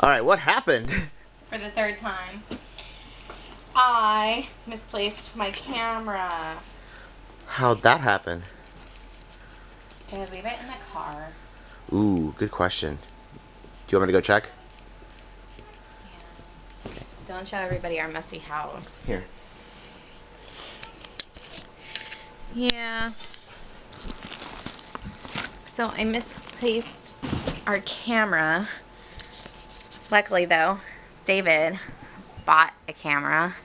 Alright, what happened? For the third time. I misplaced my camera. How'd that happen? Did I leave it in the car? Ooh, good question. Do you want me to go check? Yeah. Okay. Don't show everybody our messy house. Here. Yeah. So I misplaced our camera. Luckily though, David bought a camera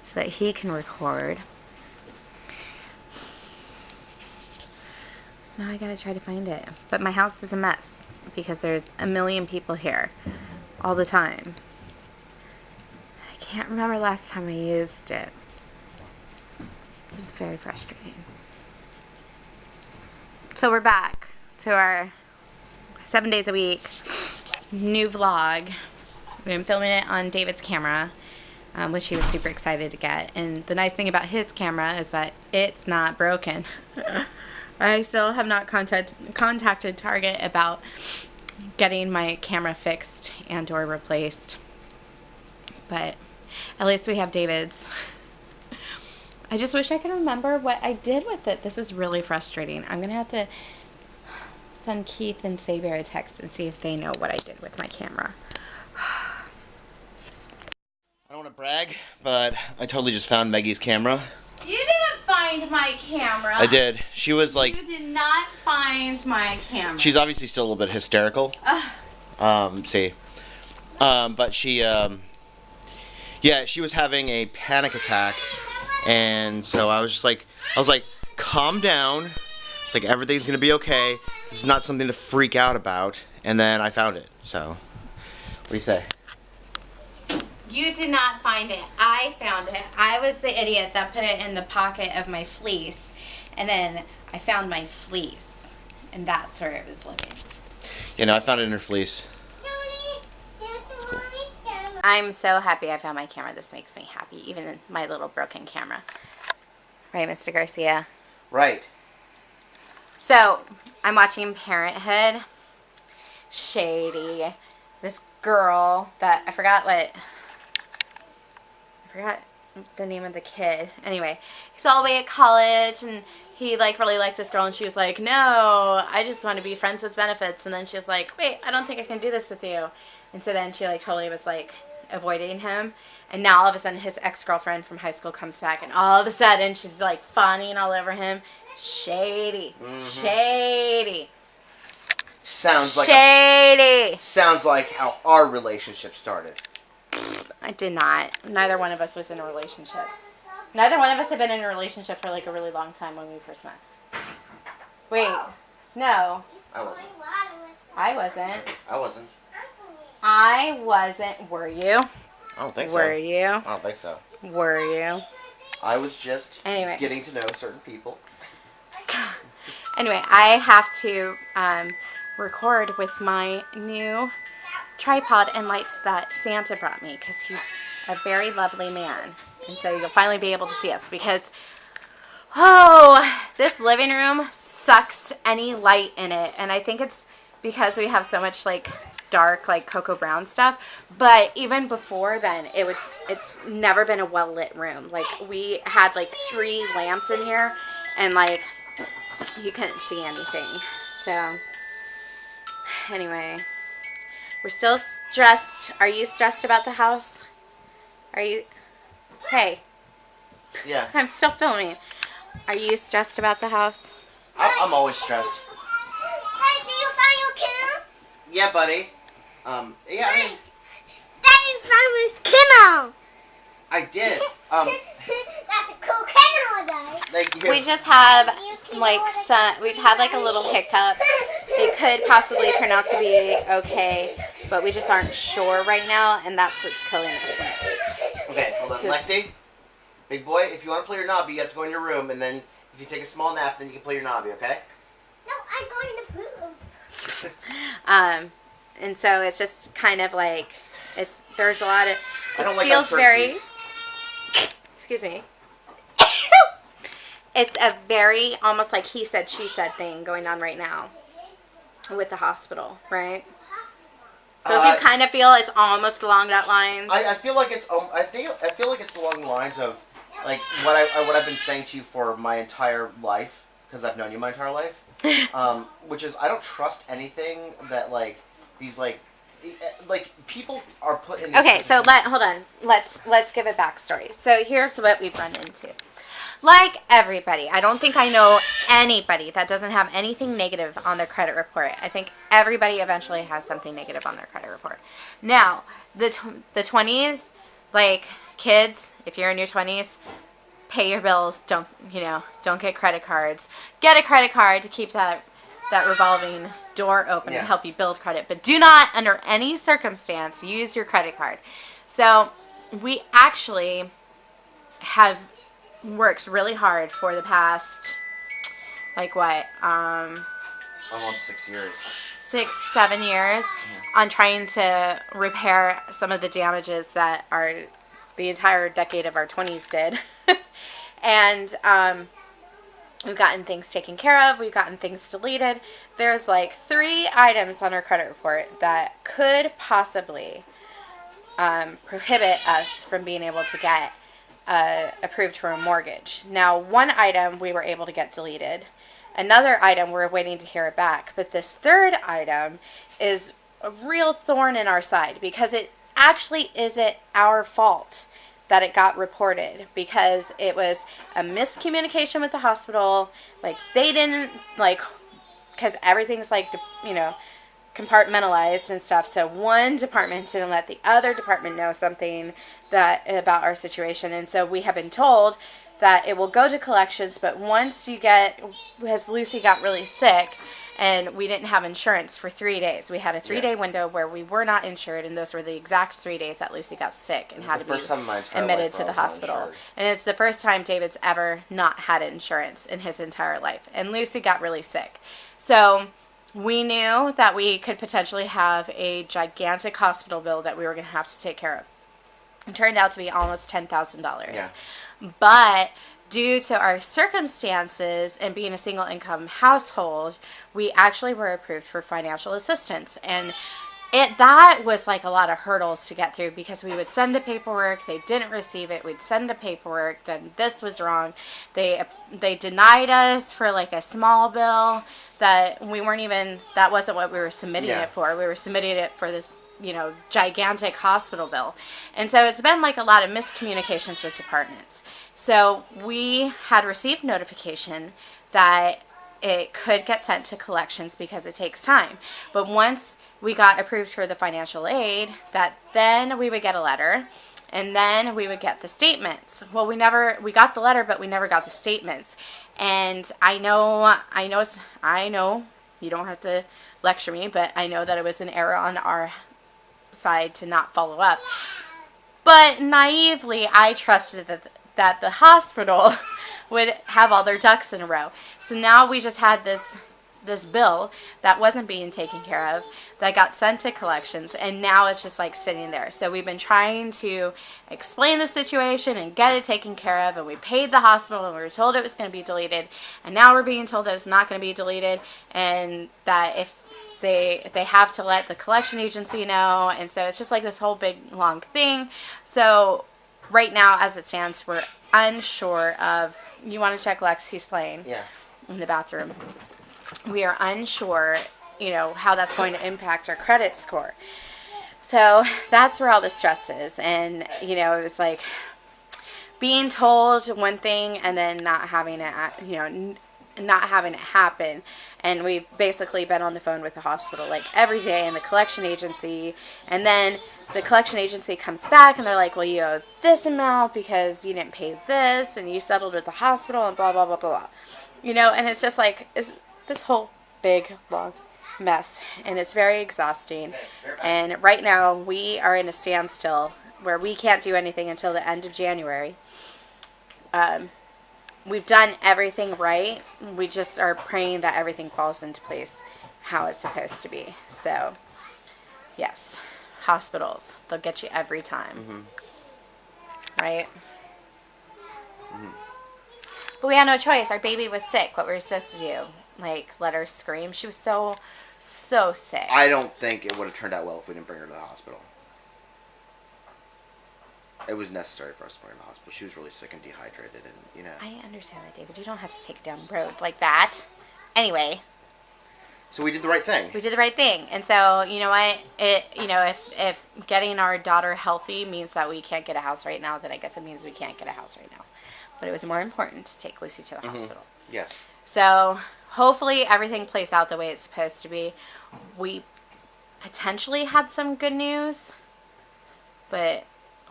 so that he can record. Now I gotta try to find it. But my house is a mess because there's a million people here all the time. I can't remember last time I used it. This is very frustrating. So we're back to our 7 days a week new vlog. We've been filming it on David's camera, which he was super excited to get. And the nice thing about his camera is that it's not broken. I still have not contacted Target about getting my camera fixed and or replaced. But at least we have David's. I just wish I could remember what I did with it. This is really frustrating. I'm going to have to send Keith and Saber a text and see if they know what I did with my camera. I don't want to brag, but I totally just found Maggie's camera. You didn't find my camera. I did. She was like... You did not find my camera. She's obviously still a little bit hysterical. But she, yeah, she was having a panic attack. And so I was like, calm down. It's like, everything's going to be okay. This is not something to freak out about. And then I found it. So, what do you say? You did not find it. I found it. I was the idiot that put it in the pocket of my fleece. And then I found my fleece. And that's where it was living. You know, I found it in her fleece. I'm so happy I found my camera. This makes me happy, even my little broken camera. Right, Mr. Garcia? Right. So, I'm watching Parenthood. Shady. This girl that, I forgot the name of the kid. Anyway, he's all the way at college, and he, like, really liked this girl, and she was like, no, I just want to be friends with benefits. And then she was like, wait, I don't think I can do this with you. And so then she, like, totally was, like, avoiding him. And now all of a sudden his ex-girlfriend from high school comes back, and all of a sudden she's, like, fawning all over him. Shady. Shady. Sounds like shady. Sounds like how our relationship started. I did not. Neither one of us was in a relationship. Neither one of us had been in a relationship for like a really long time when we first met. Wait. No. I wasn't. I wasn't. I wasn't. I wasn't. Were you? I don't think so. Were you? I don't think so. Were you? I was just getting to know certain people. Anyway, I have to record with my new tripod and lights that Santa brought me because he's a very lovely man. And so you'll finally be able to see us because, oh, this living room sucks any light in it. And I think it's because we have so much like dark, like cocoa brown stuff. But even before then, it's never been a well lit room. Like we had like 3 lamps in here and like you couldn't see anything. So anyway, we're still stressed. Are you stressed about the house? Are you? Hey. Yeah. I'm still filming. Are you stressed about the house? I'm always stressed. Hey, did you find your kennel? Yeah, buddy. Yeah, I mean... Daddy found his kennel. I did. That's a cool kennel, Daddy. Thank you. We just have, like, we've had, like, a little hiccup. It could possibly turn out to be okay, but we just aren't sure right now, and that's what's killing us. Okay, hold on. Lexi, big boy, if you want to play your knobby, you have to go in your room, and then if you take a small nap, then you can play your knobby, okay? No, I'm going to poop. And so it's just kind of like, there's a lot of, I don't it like feels very, uncertainties. excuse me, it's a very, almost like he said, she said thing going on right now with the hospital, right? Don't you kind of feel it's almost along that line? I feel like it's I feel like it's along the lines of like what I've been saying to you for my entire life, because I've known you my entire life, which is I don't trust anything that like these like people are put in. Okay, so hold on. Let's give a backstory. So here's what we've run into. Like everybody, I don't think I know anybody that doesn't have anything negative on their credit report. I think everybody eventually has something negative on their credit report. Now, the 20s, like kids, if you're in your 20s, pay your bills. Don't get credit cards. Get a credit card to keep that revolving door open and help you build credit. But do not, under any circumstance, use your credit card. So we actually have worked really hard for the past, like what, almost 6 years. 6-7 years on trying to repair some of the damages that the entire decade of our 20s did. And we've gotten things taken care of. We've gotten things deleted. There's like 3 items on our credit report that could possibly prohibit us from being able to get approved for a mortgage. Now, 1 item we were able to get deleted. Another item we're waiting to hear it back. But this 3rd item is a real thorn in our side because it actually isn't our fault that it got reported, because it was a miscommunication with the hospital. Like they didn't because everything's like compartmentalized and stuff. So one department didn't let the other department know something about our situation, and so we have been told that it will go to collections. But once as Lucy got really sick and we didn't have insurance for 3 days, we had a 3-day window where we were not insured, and those were the exact 3 days that Lucy got sick and had to be admitted to the hospital. And it's the first time David's ever not had insurance in his entire life, and Lucy got really sick. So we knew that we could potentially have a gigantic hospital bill that we were going to have to take care of. It turned out to be almost $10,000. Yeah. But due to our circumstances and being a single income household, we actually were approved for financial assistance. And that was like a lot of hurdles to get through, because we would send the paperwork, they didn't receive it, we'd send the paperwork, then this was wrong. They denied us for like a small bill that that wasn't what we were submitting it for. We were submitting it for this gigantic hospital bill. And so it's been like a lot of miscommunications with departments. So we had received notification that it could get sent to collections because it takes time. But once we got approved for the financial aid, then we would get a letter, and then we would get the statements. Well, we got the letter, but we never got the statements. And I know, you don't have to lecture me, but I know that it was an error on our side to not follow up. But naively, I trusted that the hospital would have all their ducks in a row. So now we just had this bill that wasn't being taken care of, that got sent to collections, and now it's just like sitting there. So we've been trying to explain the situation and get it taken care of, and we paid the hospital, and we were told it was going to be deleted, and now we're being told that it's not going to be deleted, and that if they have to let the collection agency know. And so it's just like this whole big long thing. So right now, as it stands, we're unsure of, you want to check Lex, he's playing in the bathroom. We are unsure, how that's going to impact our credit score. So that's where all the stress is. And, it was like being told one thing and then not having it, not having it happen. And we've basically been on the phone with the hospital like every day, and the collection agency, and then the collection agency comes back and they're like, well, you owe this amount because you didn't pay this, and you settled with the hospital, and blah blah blah blah, and it's just like this whole big long mess, and it's very exhausting. And right now we are in a standstill where we can't do anything until the end of January. We've done everything right. We just are praying that everything falls into place how it's supposed to be. So, yes, hospitals, they'll get you every time. Right? But we had no choice. Our baby was sick. What were we supposed to do? Like, let her scream? She was so so sick. I don't think it would have turned out well if we didn't bring her to the hospital. It was necessary for us to bring her to the hospital. She was really sick and dehydrated, and you know. I understand that, David. You don't have to take it down the road like that. Anyway. So we did the right thing. We did the right thing, and so you know what? If getting our daughter healthy means that we can't get a house right now, then I guess it means we can't get a house right now. But it was more important to take Lucy to the hospital. Yes. So hopefully everything plays out the way it's supposed to be. We potentially had some good news, but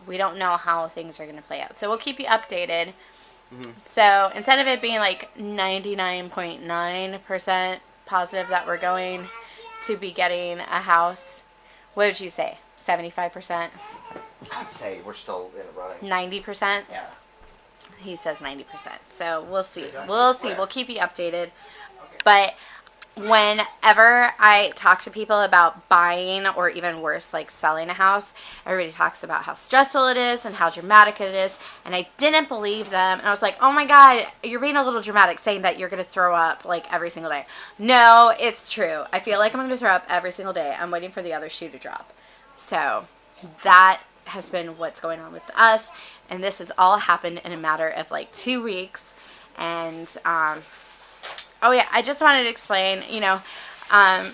we don't know how things are going to play out. So we'll keep you updated. So instead of it being like 99.9% positive that we're going to be getting a house, what would you say? 75%? I'd say we're still in it running. 90%? Yeah. He says 90%. So we'll see. We'll see. We'll keep you updated. But whenever I talk to people about buying, or even worse, like selling a house, everybody talks about how stressful it is and how dramatic it is. And I didn't believe them. And I was like, oh my God, you're being a little dramatic saying that you're going to throw up like every single day. No, it's true. I feel like I'm going to throw up every single day. I'm waiting for the other shoe to drop. So that has been what's going on with us. And this has all happened in a matter of like 2 weeks. And, oh yeah, I just wanted to explain, you know, I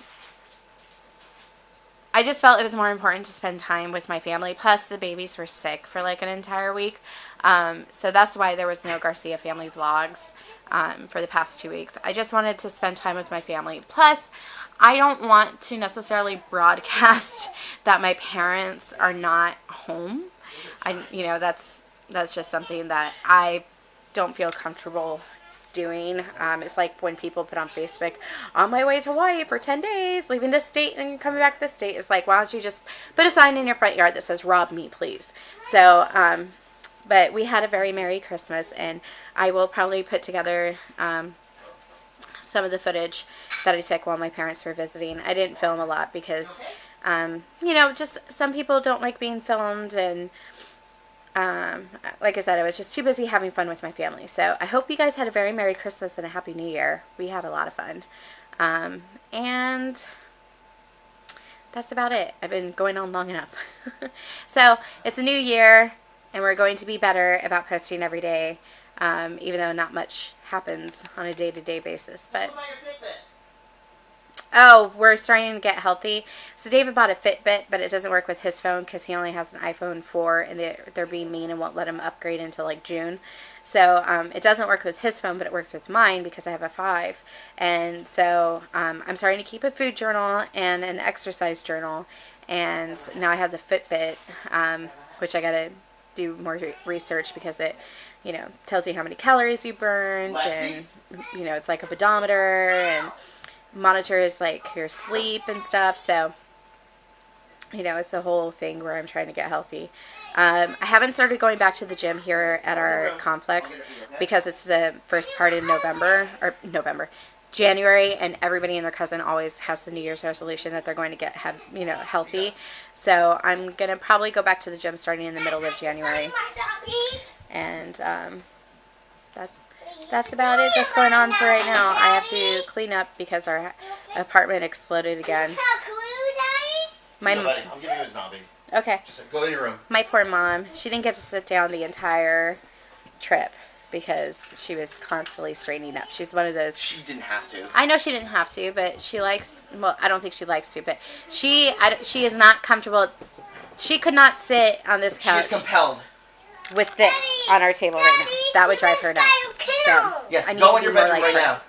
just felt it was more important to spend time with my family. Plus, the babies were sick for like an entire week. So that's why there was no Garcia Family vlogs for the past 2 weeks. I just wanted to spend time with my family. Plus, I don't want to necessarily broadcast that my parents are not home. You know, that's just something that I don't feel comfortable doing. It's like when people put on Facebook, on my way to Hawaii for 10 days, leaving this state and coming back this state. It's like, why don't you just put a sign in your front yard that says, rob me, please. So, but we had a very Merry Christmas, and I will probably put together some of the footage that I took while my parents were visiting. I didn't film a lot because, you know, just some people don't like being filmed, and like I said, I was just too busy having fun with my family. So I hope you guys had a very Merry Christmas and a Happy New Year. We had a lot of fun. And that's about it. I've been going on long enough. So it's a new year, and we're going to be better about posting every day, even though not much happens on a day-to-day basis. But oh, we're starting to get healthy. So David bought a Fitbit, but it doesn't work with his phone because he only has an iPhone 4, and they're being mean and won't let him upgrade until like June. So it doesn't work with his phone, but it works with mine because I have a 5. And so I'm starting to keep a food journal and an exercise journal. And now I have the Fitbit, which I got to do more research because it, you know, tells you how many calories you burned, and, you know, it's like a pedometer, and monitors like your sleep and stuff. So, you know, it's a whole thing where I'm trying to get healthy. I haven't started going back to the gym here at our complex because it's the first part in January, and everybody and their cousin always has the New Year's resolution that they're going to get healthy. So I'm gonna probably go back to the gym starting in the middle of January, and that's about it that's going on for right now. I have to clean up because our apartment exploded again. I'm giving you a zombie. Okay. Just go in your room. My poor mom. She didn't get to sit down the entire trip because she was constantly straightening up. She's one of those. She didn't have to. I know she didn't have to, but she likes. Well, I don't think she likes to, but she is not comfortable. She could not sit on this couch. She's compelled. With this on our table right now. That would drive her nuts. So yes, I need go to in your be more bedroom like right her now.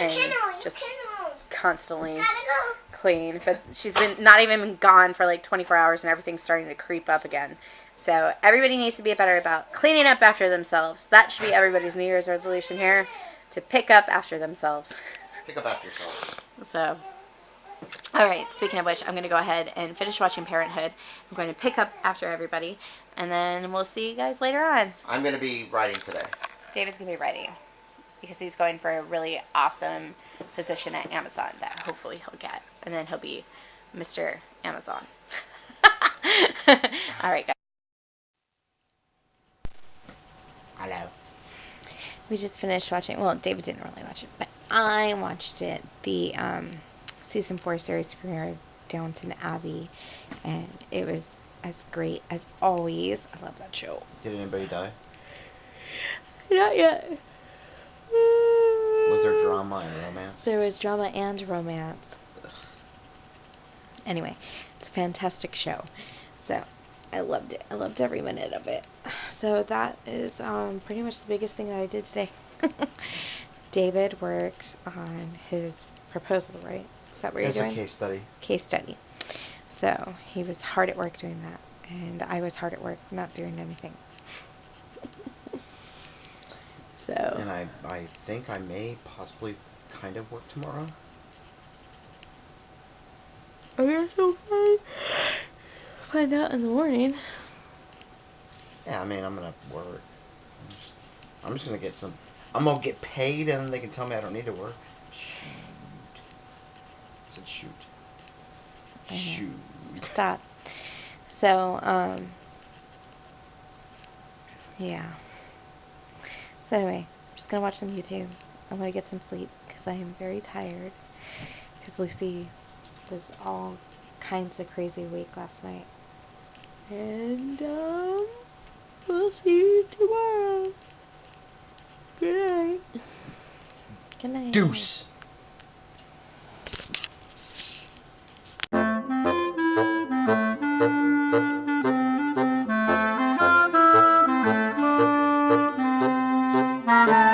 and just constantly clean. But she's been not even been gone for like 24 hours, and everything's starting to creep up again. So everybody needs to be better about cleaning up after themselves. That should be everybody's New Year's resolution here, to pick up after themselves. Pick up after yourself. So, all right, speaking of which, I'm going to go ahead and finish watching Parenthood. I'm going to pick up after everybody, and then we'll see you guys later on. I'm going to be writing today. David's going to be writing because he's going for a really awesome position at Amazon that hopefully he'll get, and then he'll be Mr. Amazon. All right, guys. Hello. We just finished watching, well, David didn't really watch it, but I watched it, the season 4 series premiere of Downton Abbey, and it was as great as always. I love that show. Did anybody die? Not yet. Was there drama and romance? There was drama and romance. Ugh. Anyway, it's a fantastic show. So, I loved it. I loved every minute of it. So that is pretty much the biggest thing that I did today. David worked on his proposal, right? Is that what you're doing? It's a case study. Case study. So, he was hard at work doing that. And I was hard at work not doing anything. So. And I think I may possibly kind of work tomorrow. I guess okay. Find out in the morning. Yeah, I mean, I'm gonna work. I'm just gonna get some. I'm gonna get paid, and they can tell me I don't need to work. Shoot. I said shoot. Shoot. Stop. So, yeah. So anyway, I'm just gonna watch some YouTube. I'm gonna get some sleep because I am very tired. Because Lucy was all kinds of crazy weak last night. And we'll see you tomorrow. Good night. Good night. Deuce. Bye.